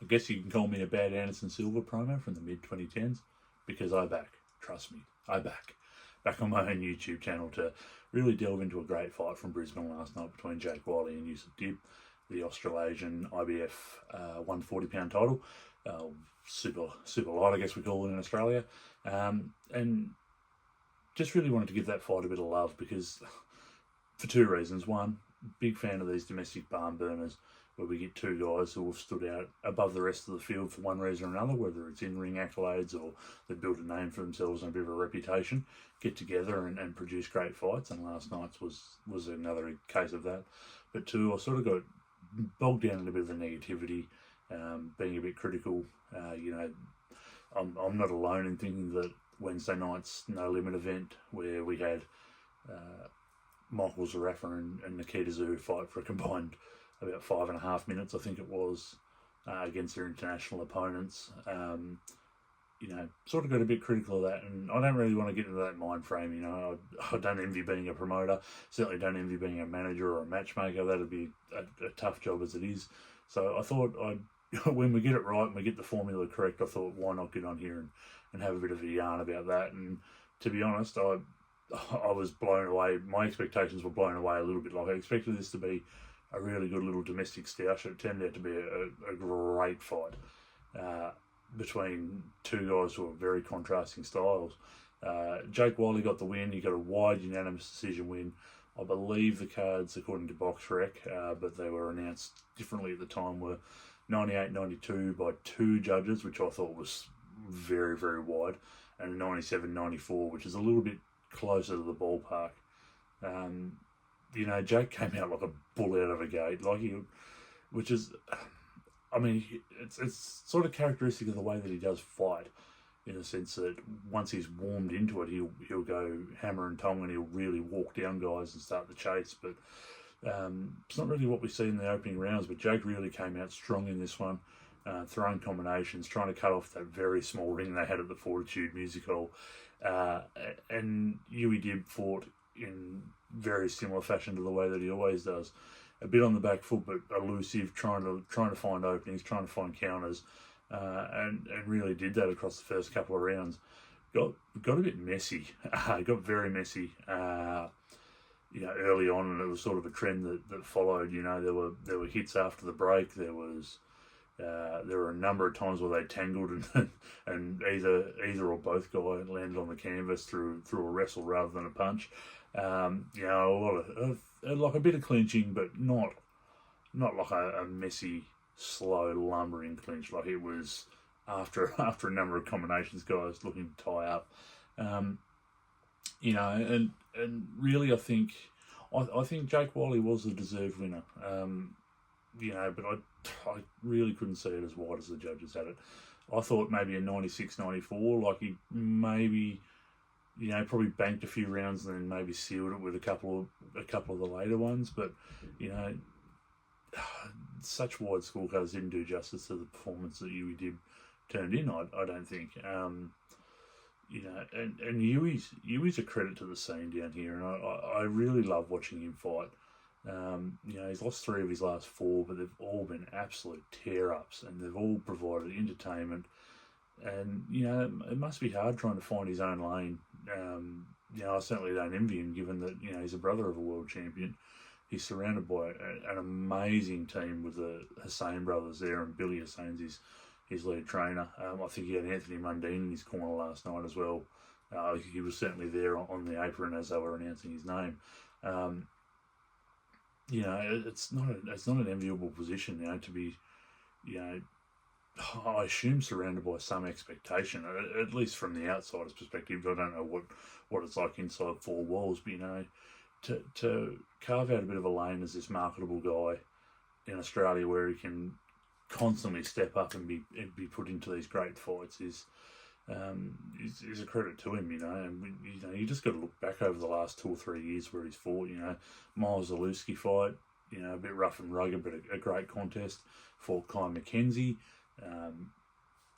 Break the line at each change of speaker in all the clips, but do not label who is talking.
I guess you can call me a bad Anderson Silva promo from the mid-2010s, because I back, trust me, I back. Back on my own YouTube channel to really delve into a great fight from Brisbane last night between Wyllie and Youssef Dib, the Australasian IBF 140-pound title. Super light, I guess we call it in Australia. And just really wanted to give that fight a bit of love because, for two reasons. One, big fan of these domestic barn burners where we get two guys who have stood out above the rest of the field for one reason or another, whether it's in-ring accolades or they've built a name for themselves and a bit of a reputation, get together and produce great fights, and last night's was another case of that. But two, I sort of got bogged down in a bit of the negativity, being a bit critical. I'm not alone in thinking that Wednesday night's No Limit event, where we had Michael Zarafa and Nikita Tszyu fight for a combined about 5.5 minutes, I think it was, against their international opponents. Sort of got a bit critical of that, and I don't really want to get into that mind frame. I don't envy being a promoter, certainly don't envy being a manager or a matchmaker. That'd be a tough job as it is. So I thought when we get it right and we get the formula correct, I thought, why not get on here and have a bit of a yarn about that. And to be honest, I was blown away. My expectations were blown away a little bit. Like, I expected this to be a really good little domestic stoush. It turned out to be a great fight between two guys who are very contrasting styles. Wyllie got the win. He got a wide unanimous decision win. I believe the cards, according to BoxRec, but they were announced differently at the time, were 98-92 by two judges, which I thought was very, very wide, and 97-94, which is a little bit closer to the ballpark. Jake came out like a bull out of a gate, it's sort of characteristic of the way that he does fight, in the sense that once he's warmed into it, he'll go hammer and tong, and he'll really walk down guys and start the chase. But it's not really what we see in the opening rounds. But Jake really came out strong in this one, throwing combinations, trying to cut off that very small ring they had at the Fortitude Music Hall. And Wyllie Dib fought in very similar fashion to the way that he always does. A bit on the back foot, but elusive, trying to find openings, trying to find counters, and really did that across the first couple of rounds. Got a bit messy. Got very messy. Early on, and it was sort of a trend that followed. There were hits after the break. There were a number of times where they tangled and either or both guys landed on the canvas through a wrestle rather than a punch. A lot of like a bit of clinching, but not like a messy, slow, lumbering clinch. Like it was after a number of combinations, guys looking to tie up. And really, I think Wyllie was the deserved winner. But I really couldn't see it as wide as the judges had it. I thought maybe a 96-94, like he maybe, probably banked a few rounds and then maybe sealed it with a couple of the later ones. But, such wide scorecards didn't do justice to the performance that Wyllie Dib turned in, I don't think. And Yui's a credit to the scene down here, and I really love watching him fight. He's lost 3 of his last 4, but they've all been absolute tear-ups, and they've all provided entertainment. And, it must be hard trying to find his own lane. I certainly don't envy him, given that, he's a brother of a world champion. He's surrounded by an amazing team with the Hussein brothers there, and Billy Hussein's his lead trainer. I think he had Anthony Mundine in his corner last night as well. He was certainly there on the apron as they were announcing his name. It's not an enviable position, to be, I assume surrounded by some expectation, at least from the outsider's perspective. I don't know what it's like inside 4 walls, but to carve out a bit of a lane as this marketable guy in Australia, where he can constantly step up and be put into these great fights is a credit to him, And you just got to look back over the last 2 or 3 years where he's fought. Miles Zalewski fight, a bit rough and rugged, but a great contest. Fought Kai McKenzie,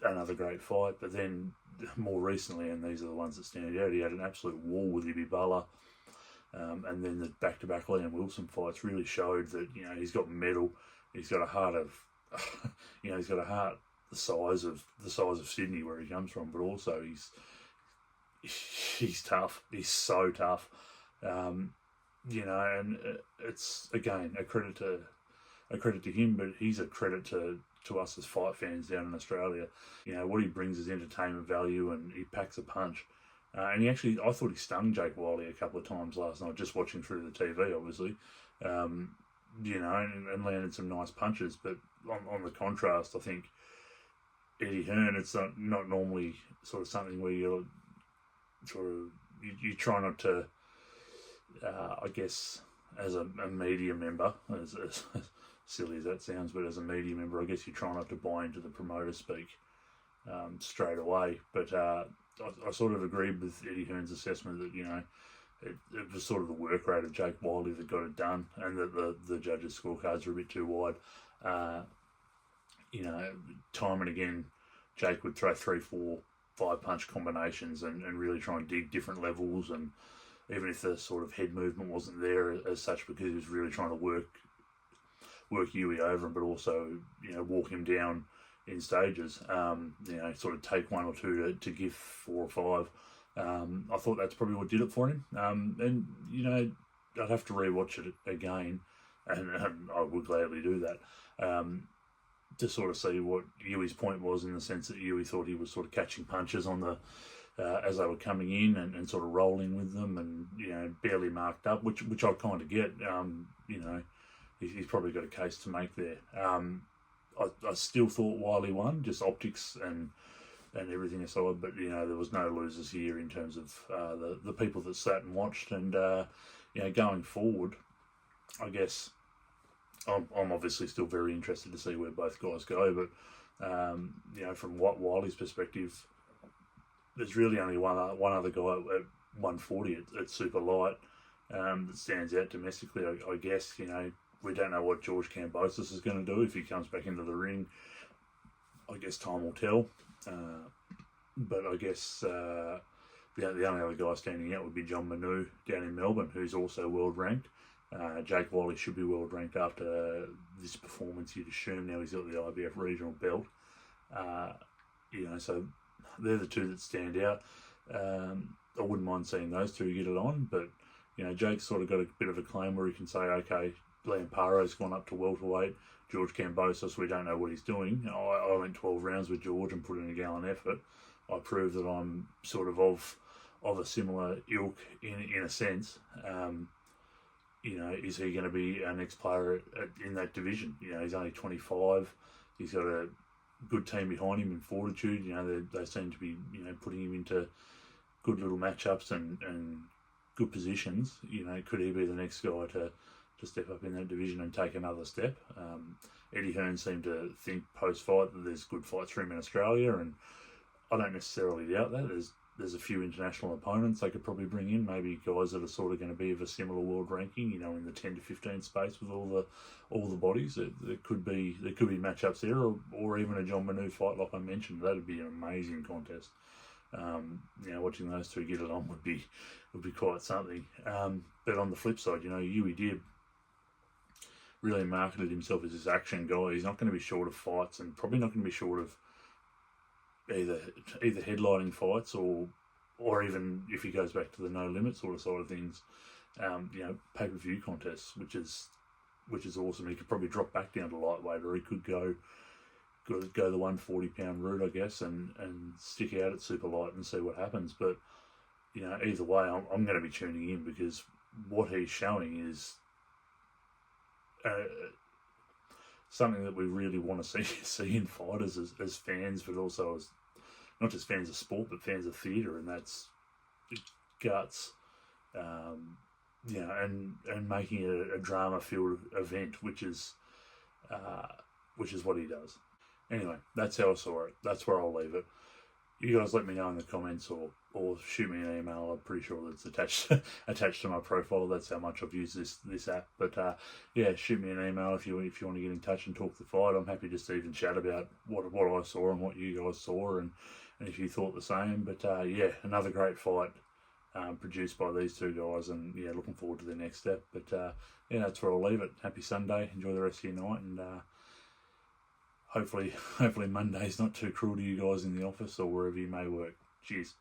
another great fight. But then more recently, and these are the ones that stand out, he had an absolute wall with Ibi Bala. And then the back-to-back Liam Wilson fights really showed that, he's got mettle, he's got a heart he's got a heart the size of Sydney, where he comes from, but also he's tough. He's so tough. And it's again a credit to him, but he's a credit to us as fight fans down in Australia. What he brings is entertainment value, and he packs a punch. And I thought he stung Jake Wyllie a couple of times last night, just watching through the TV, obviously. And landed some nice punches. But on the contrast, I think Eddie Hearn, it's not normally sort of something where you're sort of you try not to. I guess as a media member, as silly as that sounds, but as a media member, I guess you try not to buy into the promoter speak straight away. But I sort of agreed with Eddie Hearn's assessment that it was sort of the work rate of Jake Wyllie that got it done, and that the judges' scorecards were a bit too wide. Time and again, Jake would throw 3, 4, 5 punch combinations and really try and dig different levels, and even if the sort of head movement wasn't there as such, because he was really trying to work Yui over him, but also walk him down in stages. Sort of take 1 or 2 to give 4 or 5. I thought that's probably what did it for him. And I'd have to rewatch it again, and I would gladly do that. To sort of see what Yui's point was, in the sense that Yui thought he was sort of catching punches on the as they were coming in, and sort of rolling with them, and barely marked up, which I kind of get. He's probably got a case to make there. I still thought Wyllie won, just optics and everything aside, but there was no losers here in terms of the people that sat and watched, and going forward, I guess I'm obviously still very interested to see where both guys go, but from Wyllie's perspective, there's really only one other guy at 140 at super light that stands out domestically. I guess we don't know what George Kambosos is going to do if he comes back into the ring. I guess time will tell. But I guess the only other guy standing out would be John Manu down in Melbourne, who's also world ranked. Jake Wyllie should be world ranked after this performance, you'd assume. Now he's got the IBF regional belt. So they're the two that stand out. I wouldn't mind seeing those two get it on, but Jake's sort of got a bit of a claim where he can say, okay, Lamparo's gone up to welterweight. George Kambosos, we don't know what he's doing. I went 12 rounds with George and put in a gallon effort. I proved that I'm sort of a similar ilk in a sense. Is he going to be our next player in that division? He's only 25. He's got a good team behind him in Fortitude. They seem to be putting him into good little matchups and good positions. Could he be the next guy to step up in that division and take another step? Eddie Hearn seemed to think post-fight that there's good fights for him in Australia, and I don't necessarily doubt that. There's a few international opponents they could probably bring in, maybe guys that are sort of going to be of a similar world ranking, in the 10 to 15 space with all the bodies. There could be matchups there, or even a John Manu fight like I mentioned. That'd be an amazing contest. Watching those two get it on would be quite something. But on the flip side, Yui Dib really marketed himself as this action guy. He's not going to be short of fights, and probably not going to be short of either headlining fights or even if he goes back to the no limit sort of side of things, pay-per-view contests, which is awesome. He could probably drop back down to lightweight, or he could go the 140 pound route, I guess, and stick out at super light and see what happens. But either way, I'm going to be tuning in, because what he's showing is something that we really want to see in fighters as fans, but also as not just fans of sport, but fans of theatre, and that's guts, and making it a drama-filled event, which is what he does. Anyway, that's how I saw it. That's where I'll leave it. You guys let me know in the comments, or shoot me an email. I'm pretty sure that's attached to my profile. That's how much I've used this app. But shoot me an email if you want to get in touch and talk the fight. I'm happy just to even chat about what I saw and what you guys saw, and if you thought the same. But another great fight produced by these two guys, and looking forward to the next step. But that's where I'll leave it. Happy Sunday. Enjoy the rest of your night, and hopefully Monday's not too cruel to you guys in the office or wherever you may work. Cheers.